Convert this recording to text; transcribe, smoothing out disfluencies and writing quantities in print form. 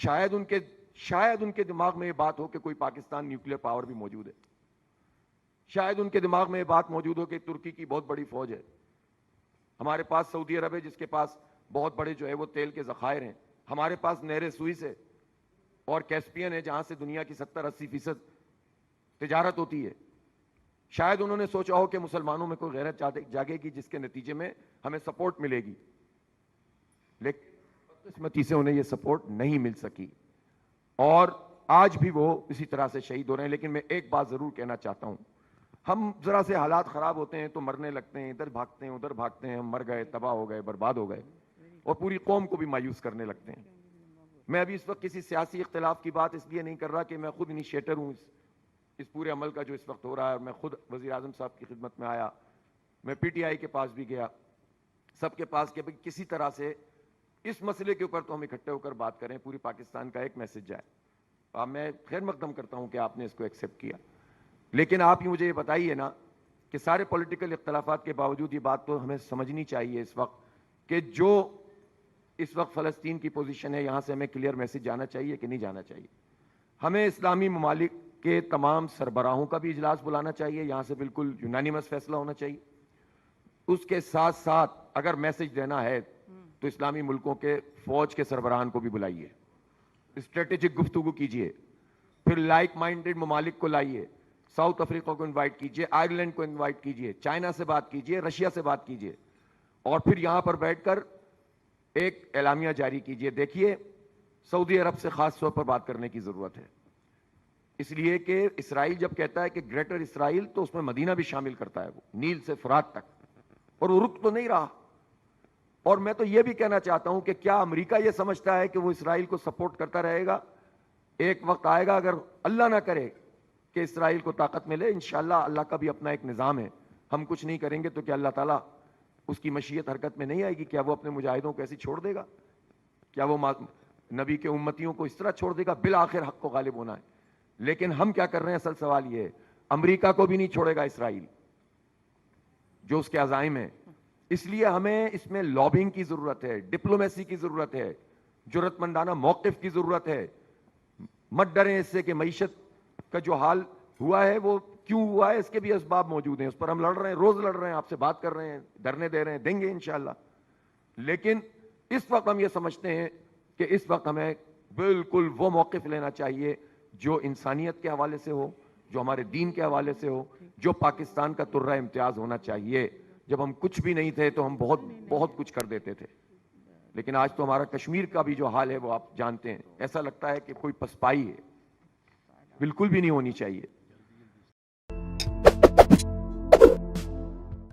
شاید ان کے دماغ میں یہ بات ہو کہ کوئی پاکستان نیوکلیر پاور بھی موجود ہے. شاید ان کے دماغ میں یہ بات موجود ہو کہ ترکی کی بہت بڑی فوج ہے. ہمارے پاس سعودی عرب ہے جس کے پاس بہت بڑے جو ہے وہ تیل کے ذخائر ہیں. ہمارے پاس نہر سوئس ہے اور کیسپین ہے جہاں سے دنیا کی 70-80% تجارت ہوتی ہے. شاید انہوں نے سوچا ہو کہ مسلمانوں میں کوئی غیرت جاگے گی جس کے نتیجے میں ہمیں سپورٹ ملے گی, لیکن بدقسمتی سے انہیں یہ سپورٹ نہیں مل سکی اور آج بھی وہ اسی طرح سے شہید ہو رہے ہیں. لیکن میں ایک بات ضرور کہنا چاہتا ہوں, ہم ذرا سے حالات خراب ہوتے ہیں تو مرنے لگتے ہیں, ادھر بھاگتے ہیں ادھر بھاگتے ہیں, ہم مر گئے, تباہ ہو گئے, برباد ہو گئے اور پوری قوم کو بھی مایوس کرنے لگتے ہیں. میں ابھی اس وقت کسی سیاسی اختلاف کی بات اس لیے نہیں کر رہا کہ میں خود انیشیٹر ہوں اس پورے عمل کا جو اس وقت ہو رہا ہے. میں خود وزیر اعظم صاحب کی خدمت میں آیا, میں پی ٹی آئی کے پاس بھی گیا, سب کے پاس کہ کسی طرح سے اس مسئلے کے اوپر تو ہم اکٹھے ہو کر بات کریں, پوری پاکستان کا ایک میسج جائے. میں خیر مقدم کرتا ہوں کہ آپ نے اس کو ایکسیپٹ کیا, لیکن آپ ہی مجھے یہ بتائیے نا کہ سارے پولیٹیکل اختلافات کے باوجود یہ بات تو ہمیں سمجھنی چاہیے اس وقت کہ جو اس وقت فلسطین کی پوزیشن ہے یہاں سے ہمیں کلیئر میسج جانا چاہیے کہ نہیں جانا چاہیے. ہمیں اسلامی ممالک کے تمام سربراہوں کا بھی اجلاس بلانا چاہیے, یہاں سے بالکل یونانیمس فیصلہ ہونا چاہیے. اس کے ساتھ ساتھ اگر میسج دینا ہے تو اسلامی ملکوں کے فوج کے سربراہان کو بھی بلائیے, اسٹریٹجک گفتگو کیجیے, پھر لائک مائنڈڈ ممالک کو لائیے, ساؤتھ افریقہ کو انوائٹ کیجیے, آئرلینڈ کو انوائٹ کیجیے, چائنا سے بات کیجیے, رشیا سے بات کیجیے اور پھر یہاں پر بیٹھ کر ایک اعلامیہ جاری کیجیے. دیکھیے سعودی عرب سے خاص طور پر بات کرنے کی ضرورت ہے, اس لیے کہ اسرائیل جب کہتا ہے کہ گریٹر اسرائیل تو اس میں مدینہ بھی شامل کرتا ہے, وہ نیل سے فرات تک, اور وہ رک تو نہیں رہا. اور میں تو یہ بھی کہنا چاہتا ہوں کہ کیا امریکہ یہ سمجھتا ہے کہ وہ اسرائیل کو سپورٹ کرتا رہے گا؟ ایک وقت آئے گا, اگر اللہ نہ کرے کہ اسرائیل کو طاقت ملے, انشاءاللہ اللہ کا بھی اپنا ایک نظام ہے, ہم کچھ نہیں کریں گے تو کیا اللہ تعالیٰ اس کی مشیت حرکت میں نہیں آئے گی؟ کیا وہ اپنے مجاہدوں کو ایسی چھوڑ دے گا؟ کیا وہ نبی کے امتیوں کو اس طرح چھوڑ دے گا؟ بالآخر حق کو غالب ہونا ہے. لیکن ہم کیا کر رہے ہیں؟ اصل سوال یہ ہے, امریکہ کو بھی نہیں چھوڑے گا اسرائیل جو اس کے عزائم ہیں. اس لیے ہمیں اس میں لابنگ کی ضرورت ہے, ڈپلومیسی کی ضرورت ہے, جرأت مندانہ موقف کی ضرورت ہے. مت ڈریں اس سے کہ معیشت کا جو حال ہوا ہے وہ کیوں ہوا ہے, اس کے بھی اسباب موجود ہیں, اس پر ہم لڑ رہے ہیں, روز لڑ رہے ہیں, آپ سے بات کر رہے ہیں, دھرنے دے رہے ہیں, دیں گے انشاءاللہ. لیکن اس وقت ہم یہ سمجھتے ہیں کہ اس وقت ہمیں بالکل وہ موقف لینا چاہیے جو انسانیت کے حوالے سے ہو, جو ہمارے دین کے حوالے سے ہو, جو پاکستان کا ترہ امتیاز ہونا چاہیے. جب ہم کچھ بھی نہیں تھے تو ہم بہت کچھ کر دیتے تھے, لیکن آج تو ہمارا کشمیر کا بھی جو حال ہے وہ آپ جانتے ہیں. ایسا لگتا ہے کہ کوئی پسپائی ہے, بالکل بھی نہیں ہونی چاہیے.